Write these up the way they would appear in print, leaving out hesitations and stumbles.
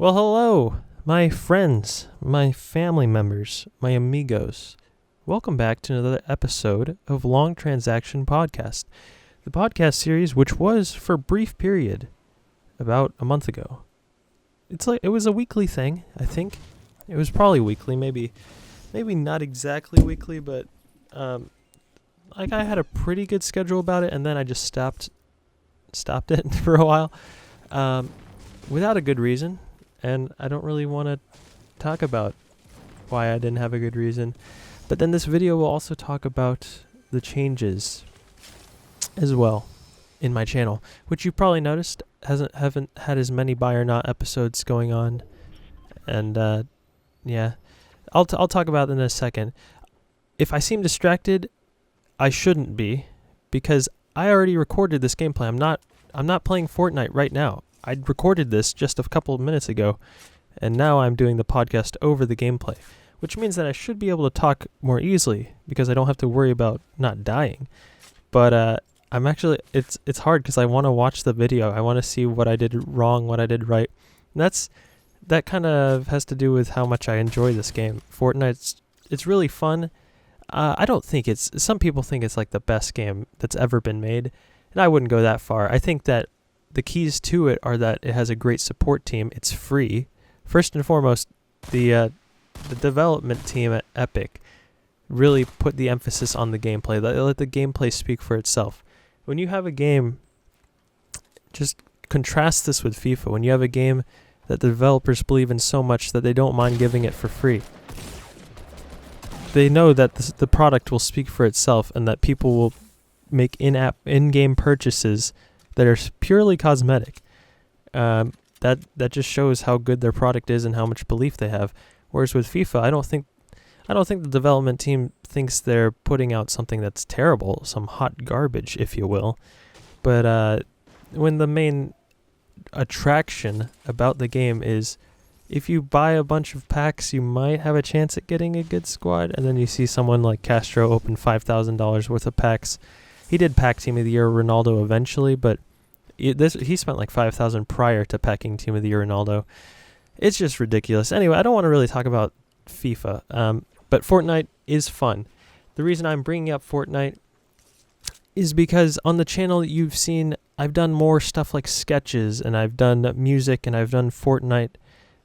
Well, hello, my friends, my family members, my amigos. Welcome back to another episode of Long Transaction Podcast, the podcast series which was for a brief period about a month ago. It was a weekly thing, I think. It was probably weekly, maybe not exactly weekly, but I had a pretty good schedule about it, and then I just stopped it for a while without a good reason. And I don't really want to talk about why I didn't have a good reason. But then this video will also talk about the changes as well in my channel, which you probably noticed haven't had as many buy or not episodes going on. And yeah, I'll talk about it in a second. If I seem distracted, I shouldn't be, because I already recorded this gameplay. I'm not playing Fortnite right now. I recorded this just a couple of minutes ago, and now I'm doing the podcast over the gameplay, which means that I should be able to talk more easily because I don't have to worry about not dying. But I'm actually, it's hard because I want to watch the video. I want to see what I did wrong, what I did right. And that kind of has to do with how much I enjoy this game. Fortnite, it's really fun. I don't think some people think it's like the best game that's ever been made, and I wouldn't go that far. I think that the keys to it are that it has a great support team. It's free. First and foremost, the development team at Epic really put the emphasis on the gameplay. They let the gameplay speak for itself. When you have a game, just contrast this with FIFA. When you have a game that the developers believe in so much that they don't mind giving it for free. They know that the product will speak for itself and that people will make in-game purchases that are purely cosmetic. That just shows how good their product is and how much belief they have. Whereas with FIFA, I don't think the development team thinks they're putting out something that's terrible, some hot garbage, if you will. But when the main attraction about the game is if you buy a bunch of packs, you might have a chance at getting a good squad, and then you see someone like Castro open $5,000 worth of packs. He did pack Team of the Year Ronaldo eventually, but he spent like $5,000 prior to packing Team of the Year Ronaldo. It's just ridiculous. Anyway, I don't want to really talk about FIFA, but Fortnite is fun. The reason I'm bringing up Fortnite is because on the channel you've seen I've done more stuff like sketches, and I've done music, and I've done Fortnite,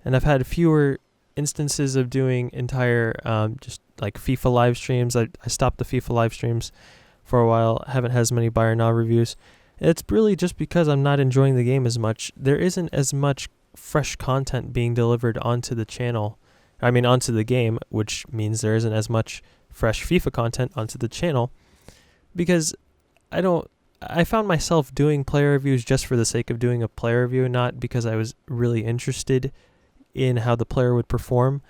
and I've had fewer instances of doing entire just like FIFA live streams. I stopped the FIFA live streams for a while. I haven't had as many buy or not reviews. It's really just because I'm not enjoying the game as much. There isn't as much fresh content being delivered onto the channel. Onto the game, which means there isn't as much fresh FIFA content onto the channel, because I found myself doing player reviews just for the sake of doing a player review, not because I was really interested in how the player would perform.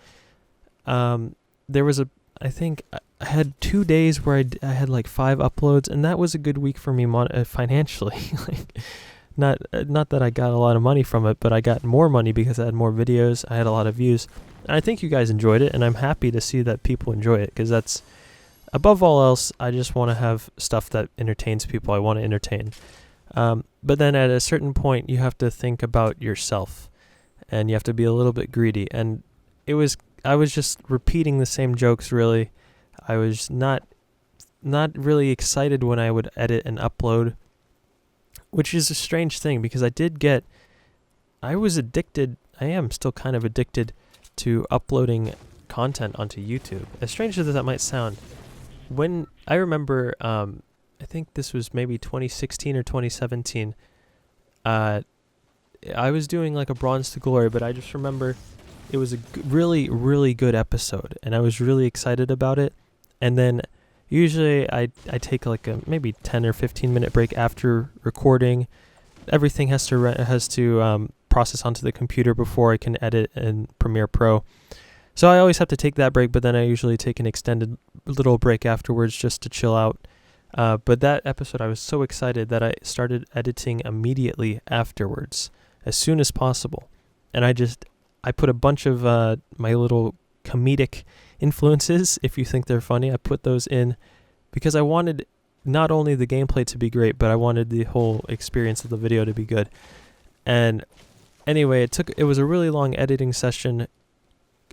I think I had 2 days where I had like 5 uploads, and that was a good week for me financially. Not that I got a lot of money from it, but I got more money because I had more videos. I had a lot of views, and I think you guys enjoyed it, and I'm happy to see that people enjoy it, because that's, above all else, I just want to have stuff that entertains people. I want to entertain. But then at a certain point, you have to think about yourself, and you have to be a little bit greedy. And I was just repeating the same jokes, really. I was not really excited when I would edit and upload, which is a strange thing, because I was addicted. I am still kind of addicted to uploading content onto YouTube. As strange as that might sound, when I remember, I think this was maybe 2016 or 2017, I was doing like a Bronze to Glory, but I just remember it was a really, really good episode, and I was really excited about it. And then usually I take like a maybe 10 or 15 minute break after recording. Everything has to process onto the computer before I can edit in Premiere Pro. So I always have to take that break, but then I usually take an extended little break afterwards just to chill out. But that episode, I was so excited that I started editing immediately afterwards, as soon as possible. And I put a bunch of my little comedic influences, if you think they're funny. I put those in because I wanted not only the gameplay to be great, but I wanted the whole experience of the video to be good. And Anyway, it was a really long editing session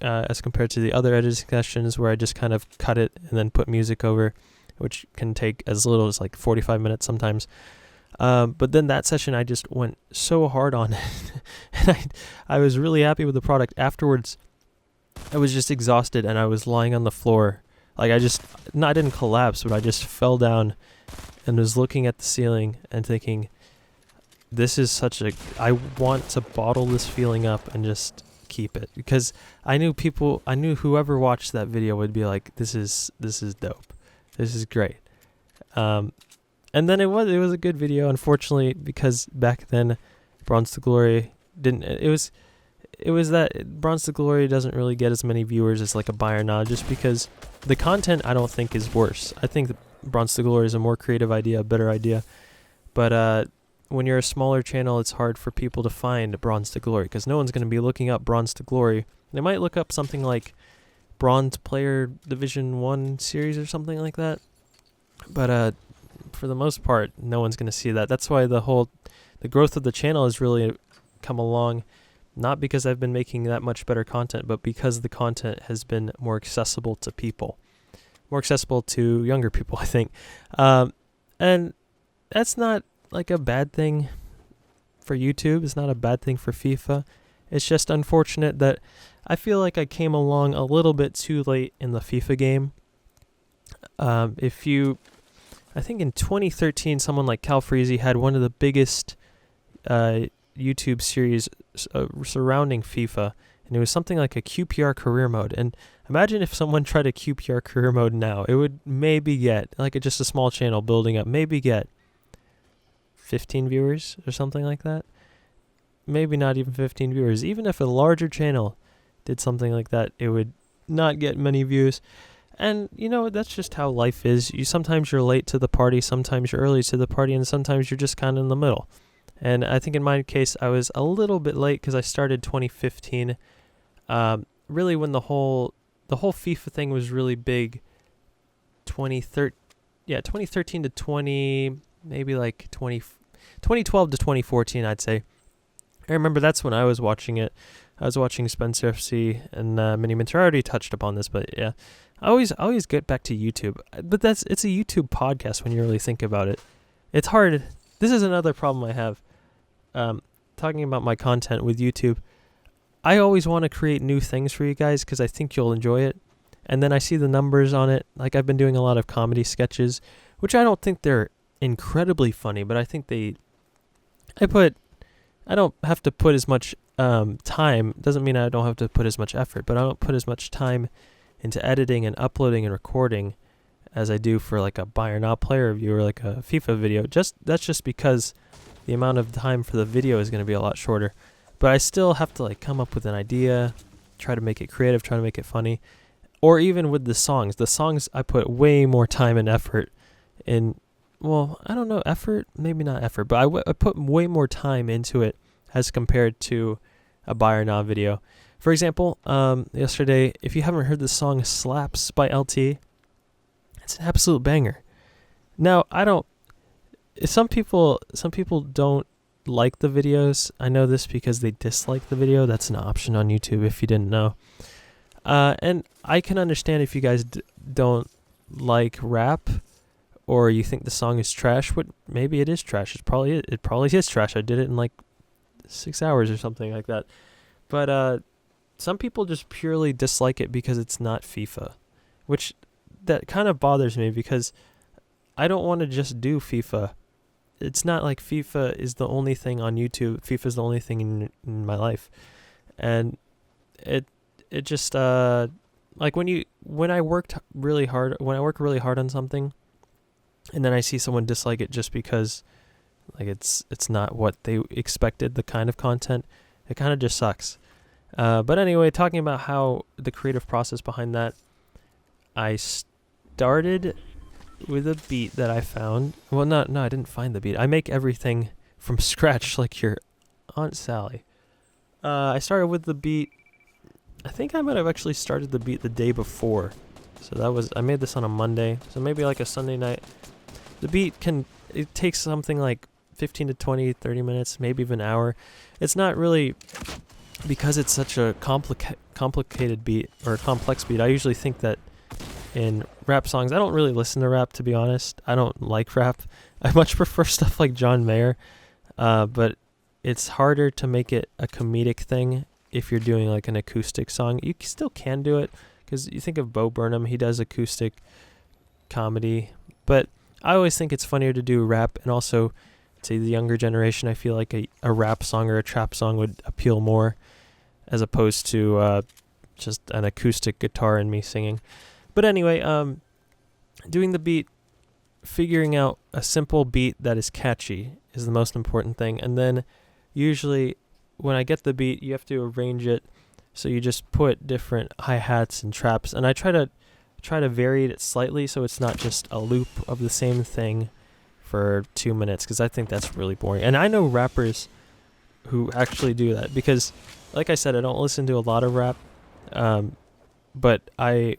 as compared to the other editing sessions where I just kind of cut it and then put music over, which can take as little as like 45 minutes sometimes. But then that session I just went so hard on it. And I was really happy with the product. Afterwards, I was just exhausted and I was lying on the floor. Like I didn't collapse, but I just fell down and was looking at the ceiling and thinking, I want to bottle this feeling up and just keep it. Because I knew whoever watched that video would be like, this is dope. This is great. And then it was a good video. Unfortunately, because back then Bronze to Glory Bronze to Glory doesn't really get as many viewers as like a Buy or Not, just because the content I don't think is worse. I think Bronze to Glory is a more creative idea, a better idea. But when you're a smaller channel, it's hard for people to find Bronze to Glory because no one's going to be looking up Bronze to Glory. They might look up something like Bronze Player Division 1 series or something like that. But for the most part, no one's going to see that. That's why the growth of the channel has really come along, not because I've been making that much better content, but because the content has been more accessible to people, more accessible to younger people, I think. And that's not like a bad thing for YouTube. It's not a bad thing for FIFA. It's just unfortunate that I feel like I came along a little bit too late in the FIFA game. I think in 2013, someone like Cal Freezy had one of the biggest YouTube series surrounding FIFA, and it was something like a QPR career mode. And imagine if someone tried a QPR career mode now, it would maybe get, like just a small channel building up, maybe get 15 viewers or something like that. Maybe not even 15 viewers. Even if a larger channel did something like that, it would not get many views. And, that's just how life is. Sometimes you're late to the party, sometimes you're early to the party, and sometimes you're just kind of in the middle. And I think in my case, I was a little bit late because I started 2015. Really when the whole FIFA thing was really big. 2013 to maybe like 2012 to 2014, I'd say. I remember that's when I was watching it. I was watching Spencer FC and Mini Minter. I already touched upon this, but yeah. I always get back to YouTube. But it's a YouTube podcast when you really think about it. It's hard. This is another problem I have. Talking about my content with YouTube. I always want to create new things for you guys because I think you'll enjoy it. And then I see the numbers on it. Like I've been doing a lot of comedy sketches, which I don't think they're incredibly funny, but I think I don't have to put as much time. Doesn't mean I don't have to put as much effort, but I don't put as much time into editing and uploading and recording as I do for like a Buy or Not player review or like a FIFA video. That's just because the amount of time for the video is going to be a lot shorter. But I still have to like come up with an idea, try to make it creative, try to make it funny. Or even with the songs. The songs I put way more time and effort in. Well, I don't know, effort, maybe not effort, but I put way more time into it as compared to a Buy or Not video. For example, yesterday, if you haven't heard the song Slaps by LT, it's an absolute banger. Now, some people don't like the videos. I know this because they dislike the video. That's an option on YouTube if you didn't know. And I can understand if you guys don't like rap or you think the song is trash. Maybe it is trash. It probably is trash. I did it in like 6 hours or something like that. But some people just purely dislike it because it's not FIFA, which that kind of bothers me because I don't want to just do FIFA. It's not like FIFA is the only thing on YouTube. FIFA is the only thing in my life. And it just like when I work really hard on something and then I see someone dislike it just because like it's not what they expected, the kind of content, it kind of just sucks. But anyway, talking about how the creative process behind that, I started with a beat that I found. Well, no, I didn't find the beat. I make everything from scratch like your Aunt Sally. I started with the beat. I think I might have actually started the beat the day before. So I made this on a Monday. So maybe like a Sunday night. The beat it takes something like 15 to 20, 30 minutes, maybe even an hour. It's not really because it's such a complicated beat or a complex beat. I usually think that in rap songs, I don't really listen to rap, to be honest. I don't like rap. I much prefer stuff like John Mayer, but it's harder to make it a comedic thing if you're doing like an acoustic song. You still can do it, because you think of Bo Burnham, he does acoustic comedy, but I always think it's funnier to do rap. And also to the younger generation, I feel like a rap song or a trap song would appeal more, as opposed to just an acoustic guitar and me singing. But anyway, doing the beat, figuring out a simple beat that is catchy is the most important thing. And then usually when I get the beat, you have to arrange it. So you just put different hi-hats and traps. And I try to vary it slightly so it's not just a loop of the same thing for 2 minutes, because I think that's really boring. And I know rappers who actually do that, because like I said, I don't listen to a lot of rap. But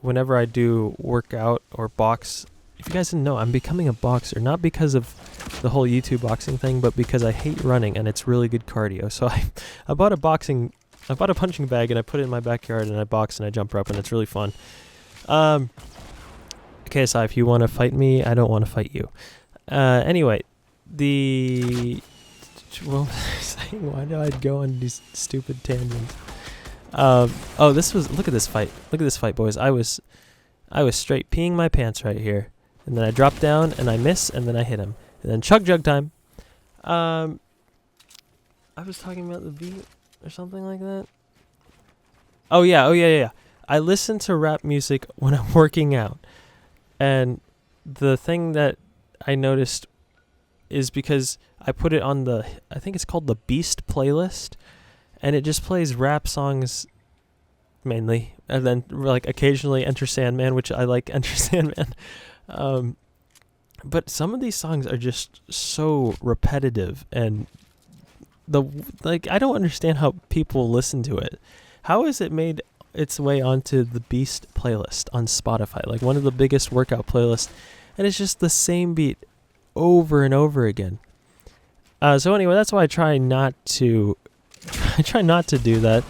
whenever I do work out or box, if you guys didn't know, I'm becoming a boxer, not because of the whole YouTube boxing thing, but because I hate running and it's really good cardio. So I bought a punching bag and I put it in my backyard and I box and I jump rope and it's really fun. KSI, if you want to fight me, I don't want to fight you. Anyway, why do I go on these stupid tangents? Look at this fight. Look at this fight, boys. I was straight peeing my pants right here. And then I drop down and I miss and then I hit him. And then chug jug time. I was talking about the beat or something like that. Oh yeah. I listen to rap music when I'm working out. And the thing that I noticed is because I put it on I think it's called the Beast playlist. And it just plays rap songs mainly, and then like occasionally Enter Sandman, which I like Enter Sandman. But some of these songs are just so repetitive, and I don't understand how people listen to it. How has it made its way onto the Beast playlist on Spotify, like one of the biggest workout playlists, and it's just the same beat over and over again? So anyway, that's why I try not to do that.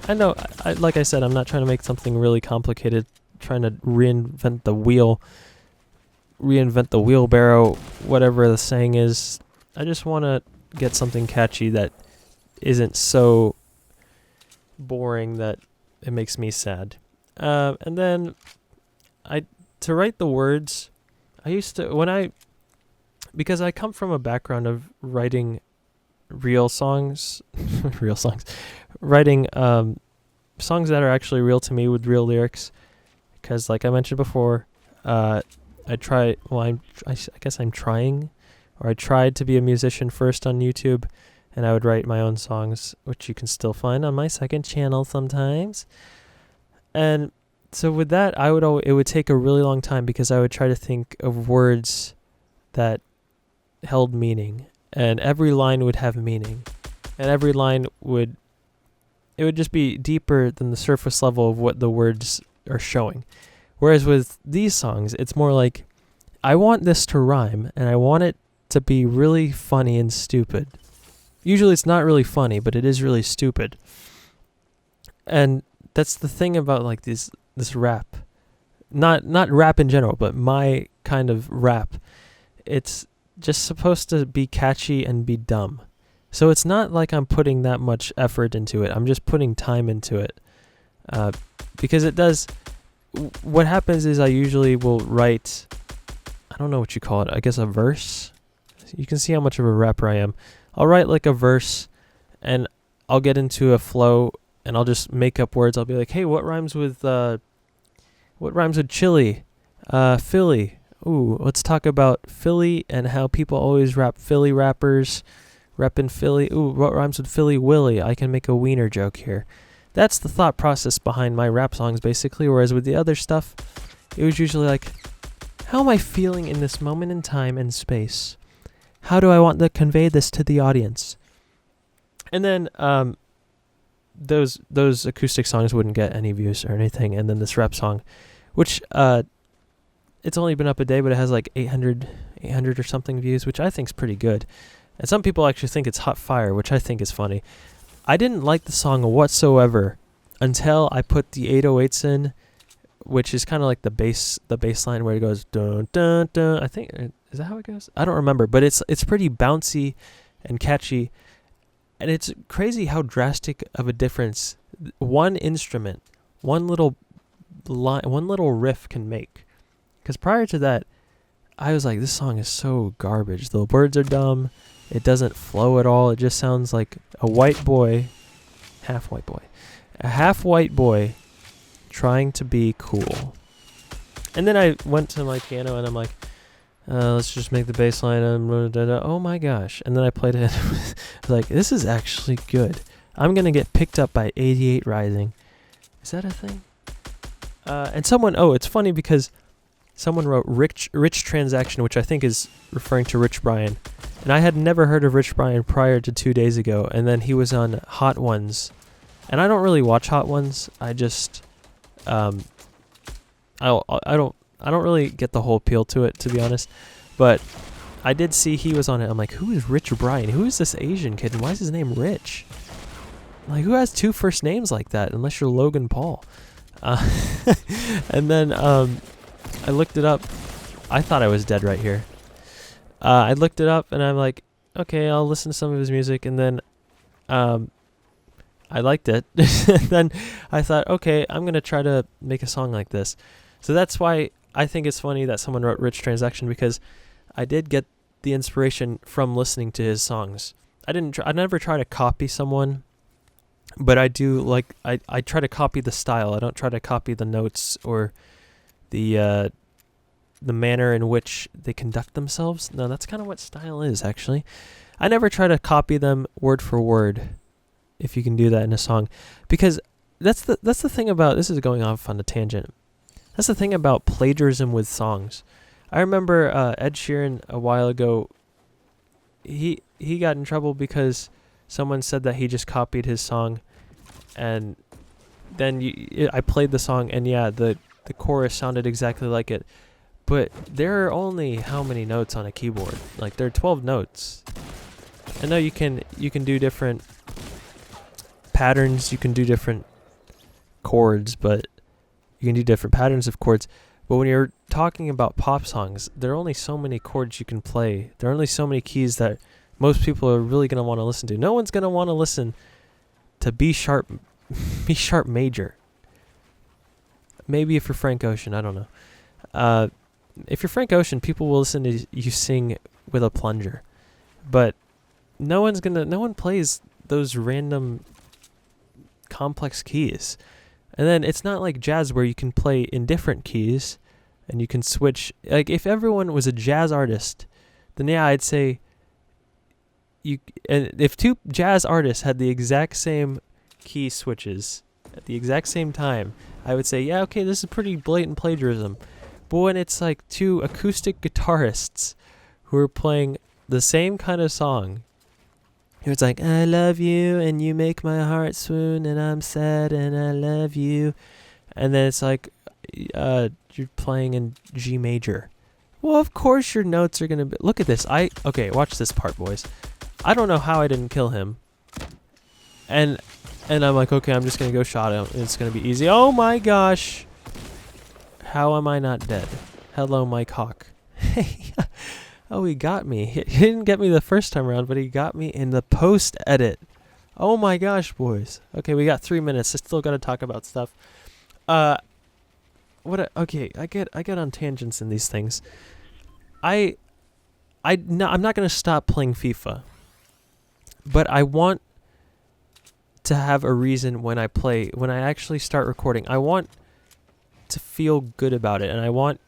I know, like I said, I'm not trying to make something really complicated, trying to reinvent the wheelbarrow, whatever the saying is. I just want to get something catchy that isn't so boring that it makes me sad. And then to write the words, I used to, because I come from a background of writing real songs, writing songs that are actually real to me with real lyrics, because like I mentioned before, I tried to be a musician first on YouTube, and I would write my own songs, which you can still find on my second channel sometimes. And so with that, it would take a really long time, because I would try to think of words that held meaning, and every line would have meaning, and every line would just be deeper than the surface level of what the words are showing. Whereas with these songs, it's more like, I want this to rhyme, and I want it to be really funny and stupid. Usually it's not really funny, but it is really stupid. And that's the thing about like this rap. Not rap in general, but my kind of rap. It's just supposed to be catchy and be dumb. So it's not like I'm putting that much effort into it. I'm just putting time into it. Because it does... What happens is I usually will write... I don't know what you call it. I guess a verse? You can see how much of a rapper I am. I'll write like a verse, and I'll get into a flow, and I'll just make up words. I'll be like, hey, what rhymes with chili? Philly. Ooh, let's talk about Philly and how people always rap Philly rappers. Reppin' Philly. Ooh, what rhymes with Philly Willy? I can make a wiener joke here. That's the thought process behind my rap songs, basically. Whereas with the other stuff, it was usually like, how am I feeling in this moment in time and space? How do I want to convey this to the audience? And then those acoustic songs wouldn't get any views or anything. And then this rap song, which it's only been up a day, but it has like 800 or something views, which I think is pretty good. And some people actually think it's hot fire, which I think is funny. I didn't like the song whatsoever until I put the 808s in, which is kind of like the bass line where it goes dun dun dun. I think, is that how it goes? I don't remember, but it's pretty bouncy and catchy, and it's crazy how drastic of a difference one instrument, one little riff can make. Because prior to that, I was like, this song is so garbage. The words are dumb. It doesn't flow at all. It just sounds like a half white boy trying to be cool. And then I went to my piano and I'm like, let's just make the bass line. Oh my gosh. And then I played it. I was like, this is actually good. I'm going to get picked up by 88 Rising. Is that a thing? And it's funny because someone wrote Rich Transaction, which I think is referring to Rich Brian. And I had never heard of Rich Brian prior to 2 days ago. And then he was on Hot Ones. And I don't really watch Hot Ones. I just, I don't really get the whole appeal to it, to be honest. But I did see he was on it. I'm like, who is Rich Brian? Who is this Asian kid? And why is his name Rich? Like, who has two first names like that? Unless you're Logan Paul. And then I looked it up. I thought I was dead right here. I looked it up and I'm like, okay, I'll listen to some of his music. And then I liked it. Then I thought, okay, I'm going to try to make a song like this. So that's why I think it's funny that someone wrote Rich Transaction, because I did get the inspiration from listening to his songs. I never try to copy someone, but I do like, I try to copy the style. I don't try to copy the notes or the manner in which they conduct themselves. No, that's kind of what style is, actually. I never try to copy them word for word, if you can do that in a song, because that's the thing about, this is going off on a tangent. That's the thing about plagiarism with songs. I remember Ed Sheeran a while ago, he got in trouble because someone said that he just copied his song, and then I played the song, and yeah, the chorus sounded exactly like it. But there are only how many notes on a keyboard? Like, there are 12 notes. I know you can do different patterns, you can do different chords, but you can do different patterns of chords. But when you're talking about pop songs, there are only so many chords you can play. There are only so many keys that most people are really going to want to listen to. No one's going to want to listen to B sharp major. Maybe if you're Frank Ocean, I don't know. If you're Frank Ocean, people will listen to you sing with a plunger. But no one plays those random complex keys. And then it's not like jazz where you can play in different keys and you can switch. Like, if everyone was a jazz artist, then yeah, I'd say and if two jazz artists had the exact same key switches at the exact same time, I would say, yeah, okay, this is pretty blatant plagiarism. But when it's like two acoustic guitarists who are playing the same kind of song, it's like, I love you and you make my heart swoon and I'm sad and I love you. And then it's like, you're playing in G major. Well, of course your notes are going to be... Look at this. Okay, watch this part, boys. I don't know how I didn't kill him. And I'm like, okay, I'm just going to go shot him. It's going to be easy. Oh my gosh. How am I not dead? Hello, Mike Hawk. Hey. Oh, he got me. He didn't get me the first time around, but he got me in the post-edit. Oh my gosh, boys. Okay, we got 3 minutes. I still got to talk about stuff. Okay, I get on tangents in these things. I'm not going to stop playing FIFA. But I want to have a reason when I actually start recording. I want to feel good about it, and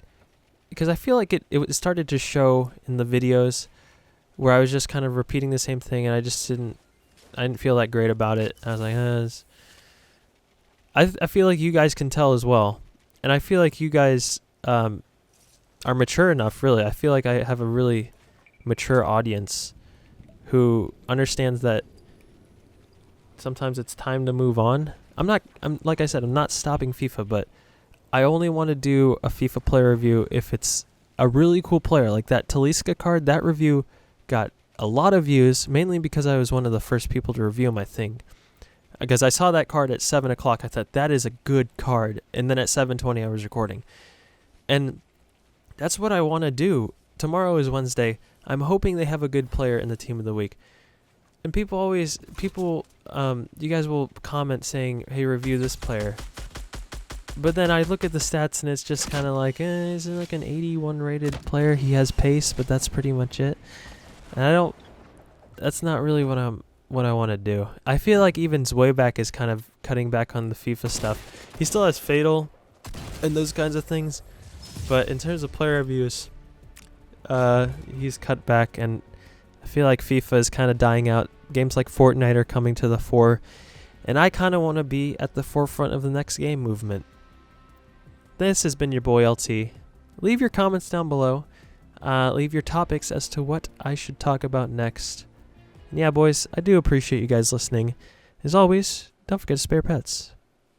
because I feel like it started to show in the videos where I was just kind of repeating the same thing, and I didn't feel that great about it. I was like, I feel like you guys can tell as well, and I feel like you guys are mature enough, really. I feel like I have a really mature audience who understands that sometimes it's time to move on. Like I said, I'm not stopping FIFA, but I only want to do a FIFA player review if it's a really cool player. Like that Talisca card, that review got a lot of views, mainly because I was one of the first people to review my thing. Because I saw that card at 7 o'clock, I thought, that is a good card. And then at 7:20, I was recording. And that's what I want to do. Tomorrow is Wednesday. I'm hoping they have a good player in the team of the week. And you guys will comment saying, hey, review this player. But then I look at the stats and it's just kind of like, is it like an 81 rated player? He has pace, but that's pretty much it. And that's not really what I want to do. I feel like even Zwayback is kind of cutting back on the FIFA stuff. He still has Fatal and those kinds of things. But in terms of player reviews, he's cut back, and I feel like FIFA is kind of dying out. Games like Fortnite are coming to the fore, and I kind of want to be at the forefront of the next game movement. This has been your boy LT. Leave your comments down below. Leave your topics as to what I should talk about next. And yeah, boys, I do appreciate you guys listening. As always, don't forget to spare pets.